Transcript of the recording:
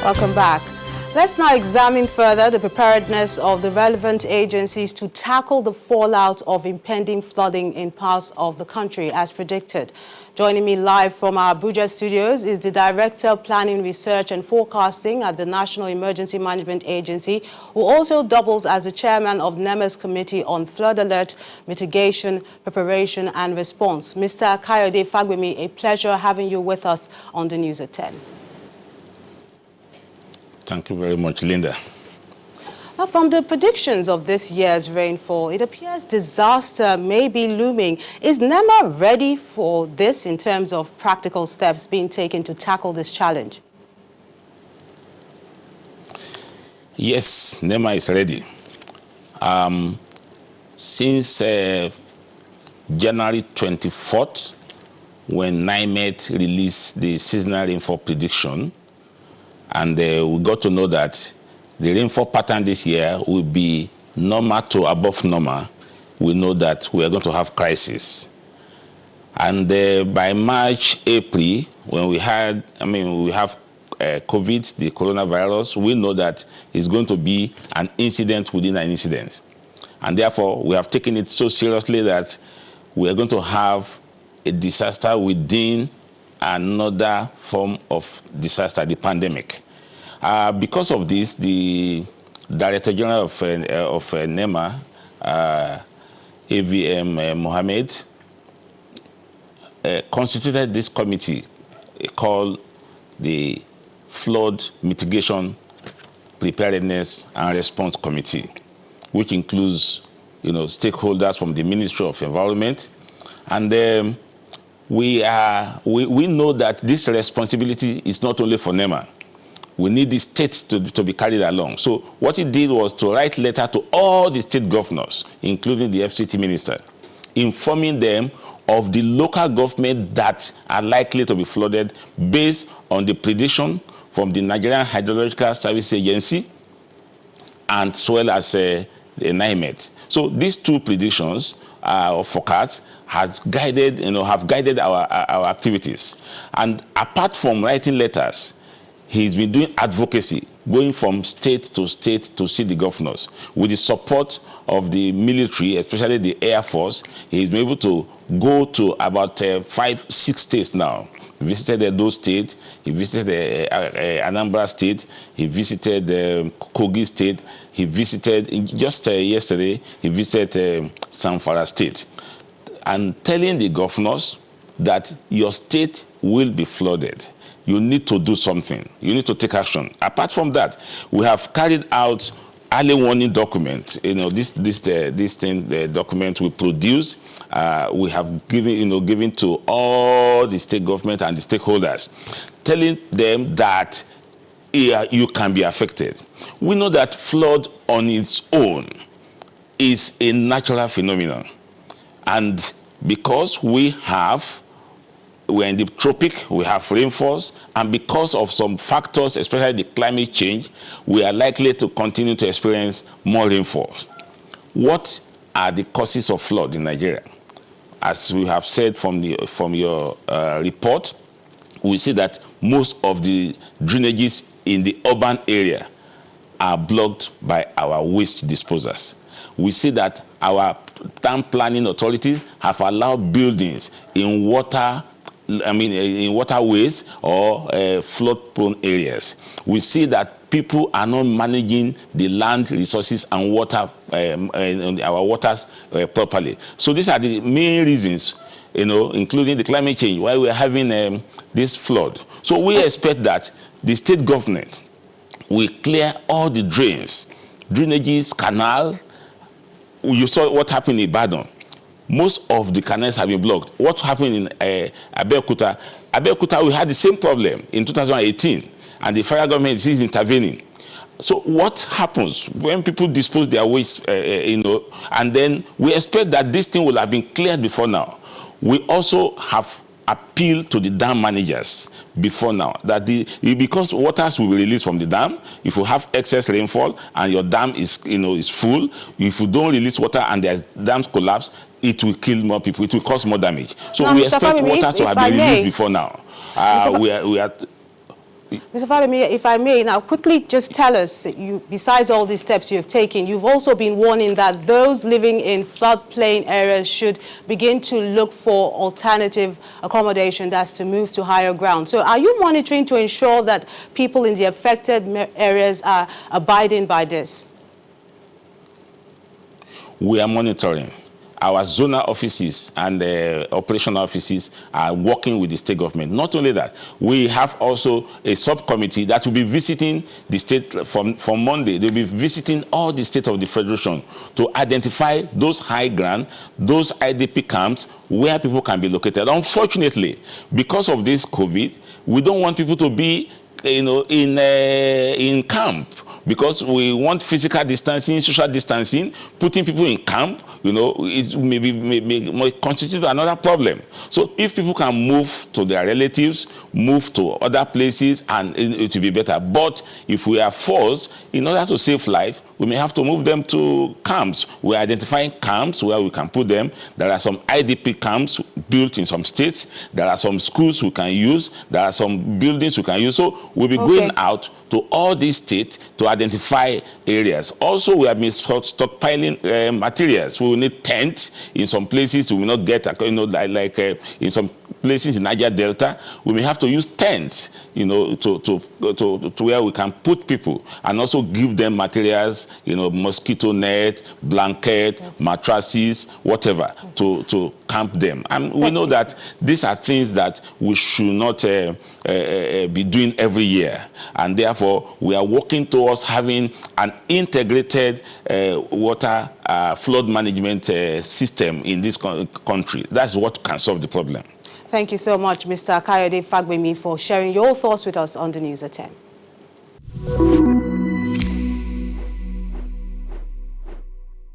Welcome back. Let's now examine further the preparedness of the relevant agencies to tackle the fallout of impending flooding in parts of the country as predicted. Joining me live from our Abuja studios is the Director of Planning, Research and Forecasting at the National Emergency Management Agency, who also doubles as the Chairman of NEMA's Committee on Flood Alert, Mitigation, Preparation and Response. Mr. Kayode Fagbemi, a pleasure having you with us on the News at 10. Thank you very much, Linda. Now, from the predictions of this year's rainfall, it appears disaster may be looming. Is NEMA ready for this in terms of practical steps being taken to tackle this challenge? Yes, NEMA is ready. Since January 24th, when NIMET released the seasonal rainfall prediction, and we got to know that the rainfall pattern this year will be normal to above normal, we know that we are going to have crisis. And by March, April, when we have COVID, the coronavirus, we know that it's going to be an incident within an incident. And therefore, we have taken it so seriously that we are going to have a disaster within another form of disaster, the pandemic. Because of this, the Director General of NEMA, AVM Mohammed, constituted this committee called the Flood Mitigation, Preparedness and Response Committee, which includes, stakeholders from the Ministry of Environment. And we know that this responsibility is not only for NEMA. We need the states to be carried along. So what he did was to write letter to all the state governors, including the FCT minister, informing them of the local government that are likely to be flooded based on the prediction from the Nigerian Hydrological Service Agency and as well as the NIMET. So these two predictions or forecasts have guided our activities. And apart from writing letters, he's been doing advocacy, going from state to see the governors. With the support of the military, especially the Air Force, he's been able to go to about 5-6 states now. He visited those states, he visited Anambra State, he visited Kogi State, he visited, just yesterday, he visited Zamfara State. And telling the governors that your state will be flooded. You need to do something. You need to take action. Apart from that, we have carried out early warning document. This document we produce. We have given to all the state government and the stakeholders, telling them that you can be affected. We know that flood on its own is a natural phenomenon, and because we're in the tropic, we have rainfalls, and because of some factors, especially the climate change, we are likely to continue to experience more rainfalls. What are the causes of flood in Nigeria? As we have said from your report, we see that most of the drainages in the urban area are blocked by our waste disposers. We see that our town planning authorities have allowed buildings in waterways or flood-prone areas. We see that people are not managing the land resources and water, our waters properly. So these are the main reasons, including the climate change, why we are having this flood. So we expect that the state government will clear all the drainages, canal. You saw what happened in Ibadan. Most of the canals have been blocked. What happened in Abeokuta? Abeokuta, we had the same problem in 2018, and the federal government is intervening. So what happens when people dispose their waste, and then we expect that this thing will have been cleared before now. We also have appealed to the dam managers before now that because waters will be released from the dam. If you have excess rainfall and your dam is full, if you don't release water and there's dams collapse, it will kill more people. It will cause more damage. So now, we Mr. expect Fagbemi, waters to have been released before now. Mr. Fagbemi, if I may, now quickly just tell us, besides all these steps you have taken, you've also been warning that those living in floodplain areas should begin to look for alternative accommodation, that's to move to higher ground. So are you monitoring to ensure that people in the affected areas are abiding by this? We are monitoring. Our zonal offices and operational offices are working with the state government. Not only that, we have also a subcommittee that will be visiting the state from Monday. They'll be visiting all the states of the Federation to identify those high ground, those IDP camps where people can be located. Unfortunately, because of this COVID, we don't want people to be in camp, because we want physical distancing, social distancing. Putting people in camp, it may constitute another problem. So if people can move to their relatives, move to other places, and it will be better. But if we are forced, in order to save life, we may have to move them to camps. We're identifying camps where we can put them. There are some IDP camps built in some states. There are some schools we can use. There are some buildings we can use. So we'll be going out to all these states to identify areas. Also, we have been stockpiling materials. We will need tents in some places. We will not get, in some places in Niger Delta, we may have to use tents, to where we can put people and also give them materials, mosquito net, blanket, mattresses, whatever, to camp them. And we know that these are things that we should not be doing every year. And therefore, we are working towards having an integrated water flood management system in this country. That's what can solve the problem. Thank you so much, Mr. Kayode Fagbemi, for sharing your thoughts with us on the News at 10.